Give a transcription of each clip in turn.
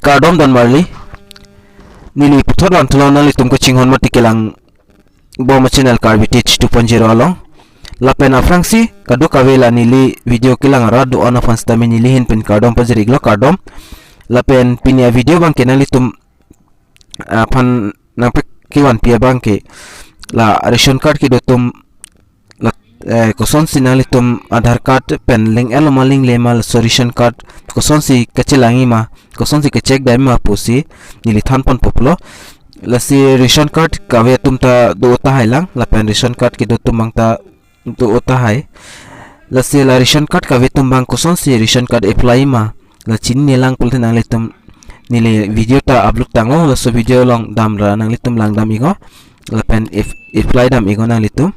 Kardom dan Marley nili puthor lang tulong nali tum ko chinghon mati kelang bom channel Karbi teach 2.0 along lapen afrangsi kadu kawela nili video kilang radu ona fans dami nilihin pin Kardom pajriglo Kardom lapen pinia video bang kenali tum pan nang kiwan pia bang ke la ration card ki do tum la Kosonsi nali tum Adhar card pen link maling lemal ration card Kosonsi kacelangi ma Kosonsi ke check dai ma PUSI nili than pon poplo la si ration card kawe tum ta do ta hailang la pen ration card ki do tum mang ta do ta hai la si la ration card kawe tum bang Kosonsi ration card apply ma la chin nilang pul nang litum nili video ta upload tango la so video long dam ra nang litum lang dam igo la pen apply dam igo nang litum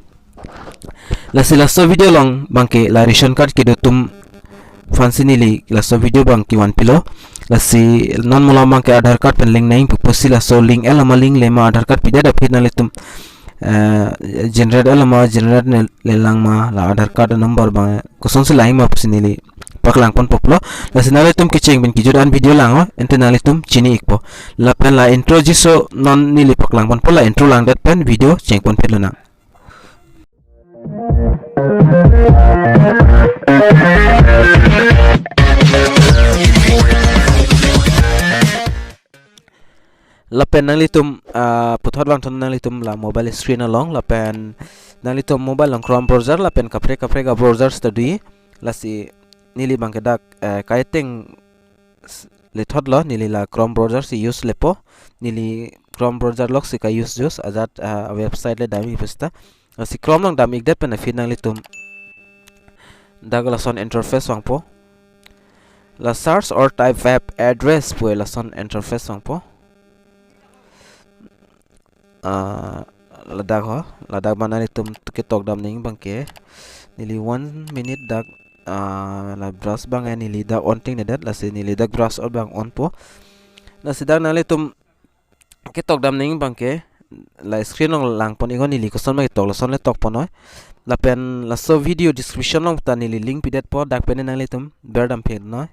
la si la so video long bangke la ration card ki do tum fancy nili la so video bang ki wan pilo la si non mula bangke Adhar card pen link naing PUSI la so link elama link lema Adhar card pida da pit nang litum generate elama generate lelang ma la Adhar card number bang Kosonsi laing ma PUSI nili PAKLANG pon poplo la sinali tum kicheng bin kijudan video lang ente nali tum chini ikpo la pen la intro jiso non nili PAKLANG pon pola intro lang dat pen video cheng pon pelo na la pen nali tum puthor lang ton nali tum la mobile screen along la pen nali tum mobile lang Chrome browser la pen kapre ga browser study la si nili bangke dak kaiteng le thodlo nili la Chrome browser si use lepo nili Chrome browser lok si ka use azat website le dami pesta si Chrome lang dami igdat pen feed nang litum dagala son interface wangpo la search or type web address po la son interface wangpo la dag mana litum tukitok dam ning bangke nili 1 minute dak la brush bang nili da on ting nedat la si nili dak brush or bang on po la si dak nali tum kitok dam ning bangke la screen lang pon igon nili koson ma kitok la son le tok ponoy la pen la so video description long ta nili link pidet po dak pen nali tum berdam phe noy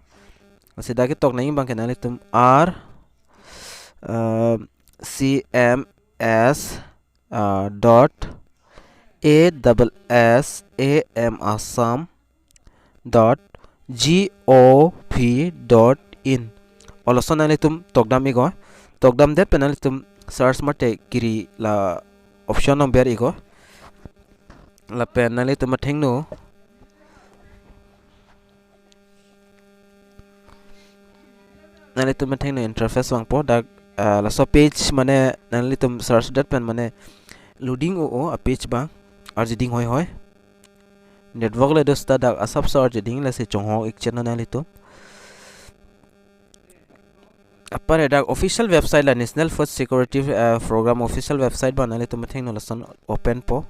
la si dak kitok ning bangke nali tum r cms dot assam dot gov.in ola sonali tum tokdam igo tokdam det penali tum search mate kiri la option number igo la penali tum thengno nali tum thengno interface wang po dak la so page mane nali tum search det pen mane loading o a page bang arjiding hoy network le dosta dak asap search ding la se chongho ek channel nali tum apare dak official website la national food security program official website banali tum thengno la son open po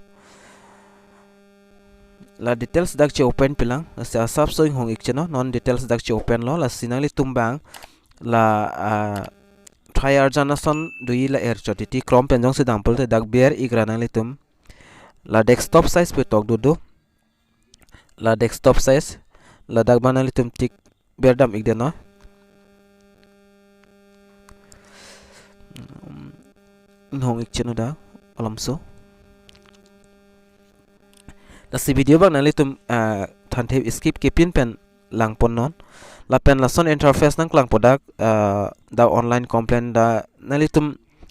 la details dak che open pilang la se asap so hong ek channel non details dak che open lo la sinali tum bang la try arjana son dui la air chotiti chrome penjong se dampol te dak bear igranali tum la desktop size pe tok do la desktop size la dak banali tum tik berdam igdeno hong ik chenu da alamso la si video bang nali tum thanthe skip kepin pen lang pon non la pen la son interface nang klang podak da online complaint da nali tum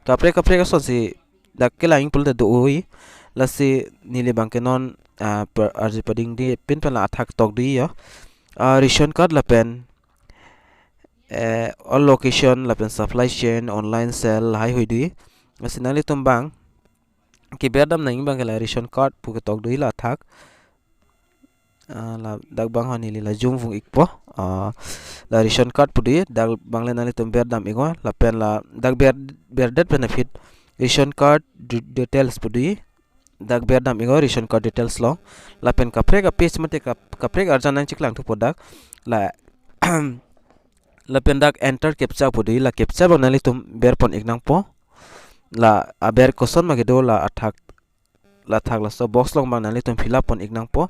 kapre ka son si dak kelang pul da do oi la si nili bang ke non per arji pading di pin pen la athak tok di yo ration card la pen all location la pen supply chain online sell hai hoi di asinali tum bang ki berdam nang bang la ration card pu ke tok di la athak la dak bang hani la zoom fung ikpo la ration card pu di dak bang le nali tum berdam igo la pen la dak berdet benefit ration card details pu di dak berdam igo ration card details lo la pen kapre ka page mate kapre arjan nang chiklang thu podak la la pen dak enter captcha pudi la captcha banali tum ber pon ignang po la aber koson magedo la athak la thak la so box long banali tum fill up pon ignang po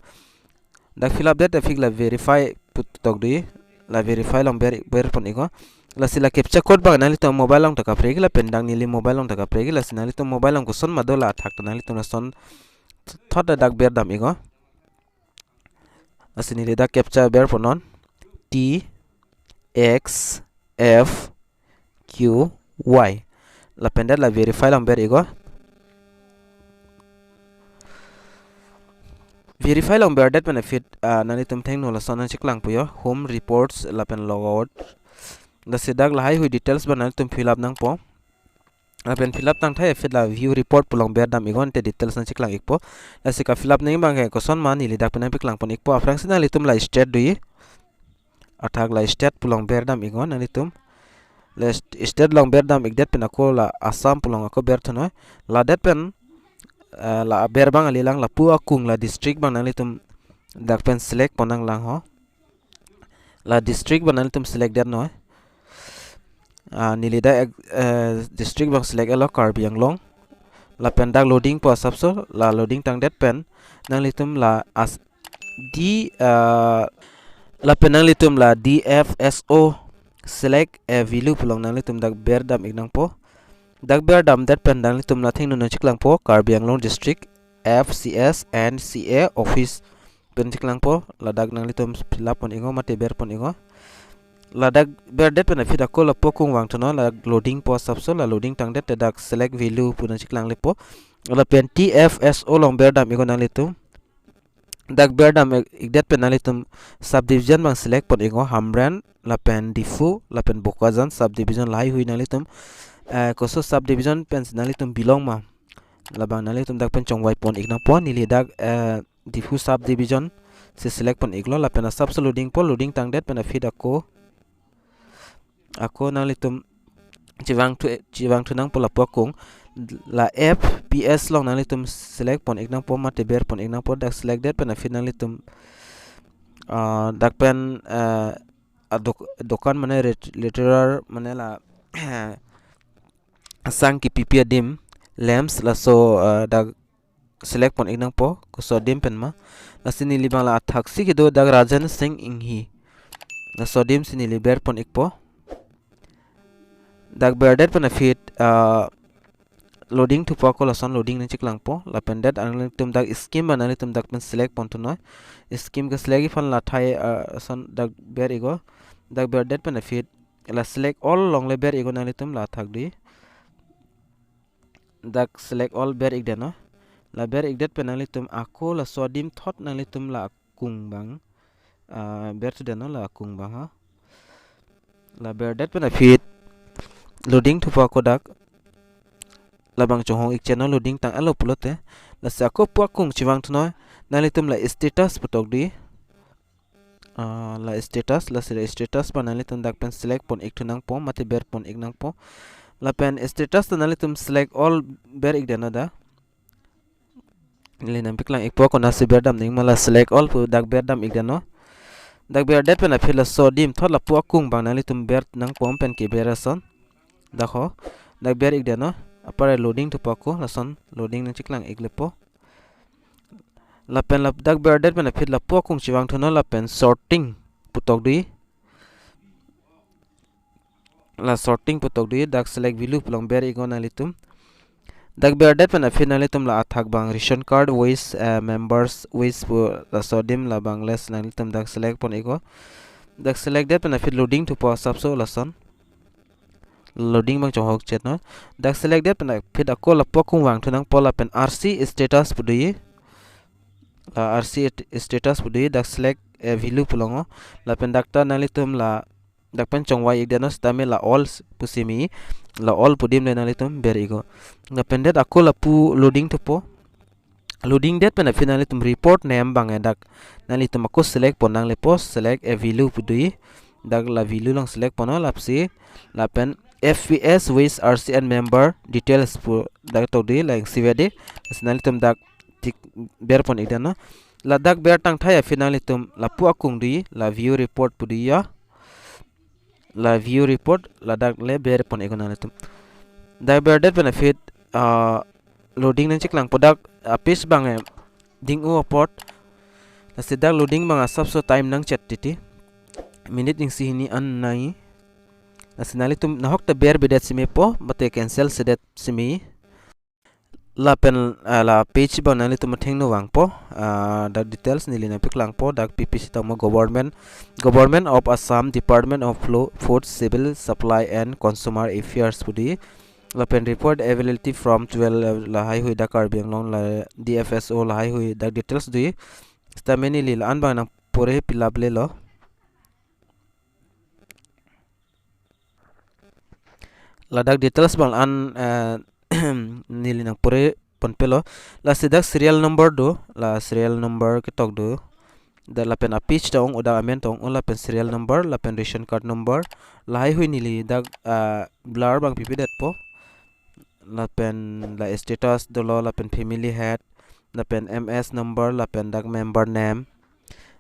dak fill up that fig la verify put tok di la verify long ber pon ego la sila capture code bang nali to mobile long taka pregi la pendang nili mobile long taka pregi la sinali to mobile long koson madola athak nali to son thoda dak ber dam ego asini dak capture ber ponon T X F Q Y la penda la verify long ber ego verify long ber dat benefit nani tum theng no la sonan chiklang puyo home reports la pen logout la sedak la hai hui details banal tum fill up nang po la pen fill up tang thai fit la view report pulong ber dam igon te details nan chiklang ikpo la sika fill up nei bang ko son man ni lidak pen piklang pon ikpo afrang sinali tum la state dui athak la state pulong ber dam igon nani tum la state long ber dam ikdet pen ako la assam pulong ako ber thono la det pen la ber bang alilang la pu akung la district bang nali tum dak pen select ponang lang ho la district bang nali tum select der no nilida district bang select alo Karbi yang long la pen dak loading po sabso la loading tang det pen nali tum la as di la pen nali tum la DFSO select value pulong nali tum dak ber dam ignang po dak ber dam det pen nali tum la thing no chiklang po Karbi yang long district FCS and CA office pen chiklang po la dak nali tum fill up pon ingo mate ber pon ingo la dak ber det pen fit ako la pokung wang thono la loading po sabso la loading tang det dak select value pun chiklang le po la pen TFSO long ber dam igo nali tum dak ber dam igdet pen nali tum subdivision bang select pon ingo hamran la pen difu la pen bokazan subdivision lai hui nali tum koso subdivision pen nali tum belong ma la bang nali tum dak pen chongwai pon igna pon nili dak difu subdivision se select pon iglo la pen subs loading po loading tang det pen fit ako nali tum chiwang tu nang pola pokung la FPS long nali tum select pon ignang po mate ber pon ignang po dak select det pen fit nali tum dak pen dokan mane literar mane la sang ki ppia dim lamps la so dak select pon ignang po ko so dim pen ma la sini libang la athak si do dak rajan singh inghi la so dim sini liber pon ikpo dak berdet pen fit loading tu pako la son loading ni chiklang po la pendet ang tum dak scheme banali tum dak pen select pon tu no scheme ka select fan la thai son dak ber ego dak berdet pen fit la select all long le ber ego nali tum la thak di dak select all ber ig de no la ber ig det pen nali tum ako la sodim thot nali tum la kung bang ber tu de no la kung bang ha la berdet pen fit loading tu pako dak labang chohong ik channel loading tang alo pulote la sako puakung chiwang tuno nali tum la status putok di la status la sira status pa nali tum dak pen select pon ik tunang po mate ber pon ik nang po la pen status ta nali tum select all ber ik dena da nili nam piklang ik po ko nasi ber dam ning mala select all pu dak ber dam ik deno dak ber det pen a phila sodim thot la puakung bang nali tum ber nang pom pen ki berason dakho dak ber ik deno apare loading tu pako lason loading na chiklang iglepo la pen la dak ber det pen fit la pokung chiwang thono la pen sorting putok dui la sorting putok dui dak select value plong ber igon alitum dak ber det pen fit nalitum la athak bang ration card voice members voice la sodim la bang les nalitum dak select pon igo dak select det pen fit loading tu po sabso lason loading bang chong hok chet no dak select det pen fit ako la pokung wang thunang pola pen RC status pudui la RC status pudui dak select value pulongo la pen dak ta nalitum la dak pen chong wai igdeno stame la all pusimi la all pudim le nalitum berigo la pen det ako la pu loading tu po loading det pen fit nalitum report name bang dak nalitum ako select ponang le post select value pudui dak la value long select pono lapsi la pen FPS with RCN member details pu dak to di like CVD nationally tum dak tik ber pon idana la dak ber tang thaya finally tum la pu akung di la view report pu dia la view report la dak le ber pon igona tum dak ber det benefit loading nan chiklang product page bang ding u port la sedak loading bang sub so time nang chat titi minute ning si ni an nai asinali tum na hok ta ber bidet simi po mate cancel sedet simi la pen la page ba nali tum theng no wang po the details nili na piklang po dak ppc tama government of Assam Department of Food Civil Supply and Consumer Affairs pudi la pen report availability from 12 la hai hui da Karbi long la DFSO la hai hui dak details dui stameni lil an ba na pore pilable lo ladak details bang an nili nang pore ponpelo la sidak serial number do la serial number ketok do da la pen a page tong oda amen tong la pen serial number la pen ration card number la hai hui nili dak blur bang pipidet po la pen la status dolo la pen family head la pen ms number la pen dak member name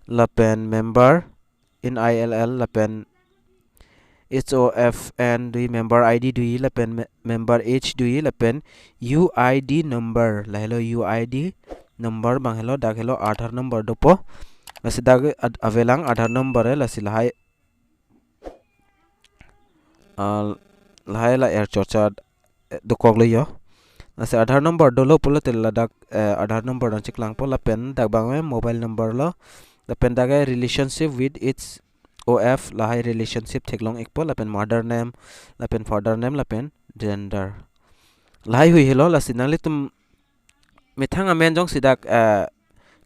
la pen member in ILL la pen HOFN dui member ID dui la pen member H dui la pen UID number la hello UID number bang hello dak hello Adhar number dopo la sidag avelang Adhar number la silahai lahai la air chocha dokok le yo la se Adhar number dolo polo tel la dak Adhar number dan chiklang po la pen dak bang mobile number lo la pen dak relationship with its OF la hai relationship theklong ekpo la pen mother name la pen father name la pen gender la hai hui hello la sinali tum mithang amen jong sidak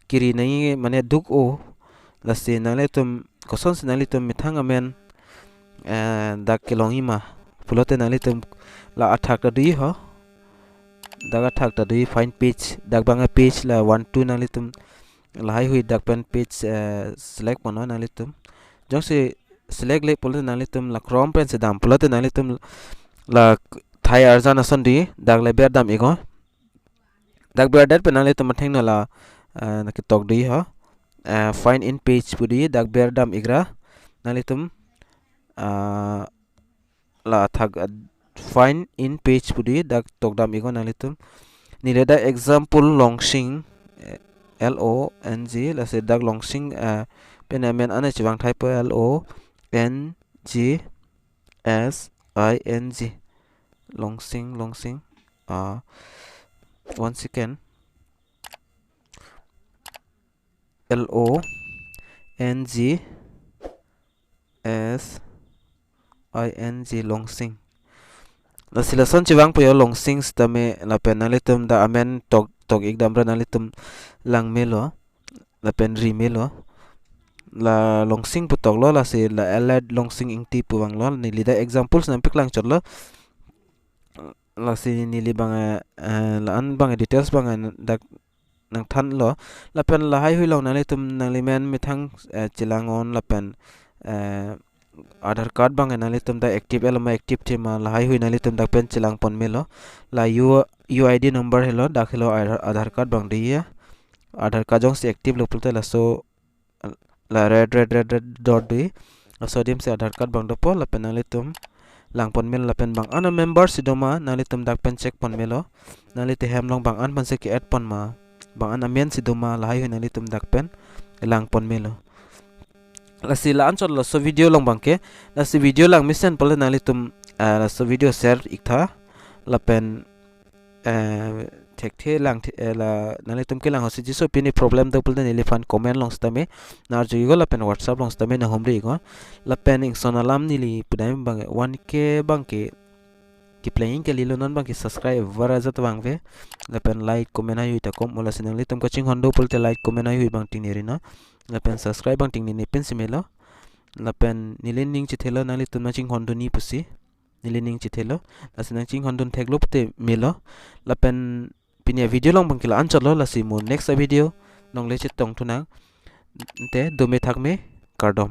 kiri nai mane duk o la sinali tum koson sinali tum mithang amen dak kelongi ma pulote nali tum la athak ta dui ho dak athak ta dui find page dak banga page la 1 2 nali tum la hai hui dak pen page select mono nali tum jong se select le pulote nali tum la chrome pen se dam pulote nali tum la thai arjana sondi dak le ber dam ego dak ber dat pen nali tum theng na la na ki tok dui ho find in page pudi dak ber dam igra nali tum la thak find in page pudi dak tok dam ego nali tum nile da example longsing LONG la se dak longsing penamen ane chiwang thai po LONGSING longsing one second LONGSING longsing la silason chiwang po yo longsing stame la penalitum da amen tok ekdam ranalitum lang melo la pen rimelo la longsing putok lo la se la alad longsing ingti puwang lo ni lida examples nam piklang chotlo la se ni li bang la an bang details bang dak nang than lo la pen la hai hui lo na le tum nang li men mithang chilangon la pen Adhar card bang na le tum da active elma active thema la hai hui na le tum dak pen chilang pon melo la UID number hello dak hello Adhar card bang dia Adhar card jong se active lo pulte la so la red dot bi sodium se Adhar card bang dopo la pen nali tum lang pon mel la pen bang ana member sidoma nali tum dak pen check pon melo nali te hem long bang an pan se ki add pon ma bang an amen sidoma la hai nali tum dak pen lang pon melo la si la an chot la so video long bang ke la si video lang mission pole nali tum la so video share iktha la pen thek the lang la nali tum ke lang hosi jiso pini problem do pulde nili fan comment long stame nar juigo la pen whatsapp long stame na homri go la pen ing sonalam nili pudai bang 1k bang ke ki playing ke lilo non bang ki subscribe varazat bang ve la pen like comment ayu ta kom mola sinang litum coaching hondo pulte like comment ayu bang ting nirina la pen subscribe bang ting ni pen simelo la pen nilining chithelo nali tum ching hondo ni pusi nilining chithelo la sinang ching hondo theklo pute melo la pen pinia video long bang kila an chalo la si mo next video nong le chit tong thunang te dome thak me Kardom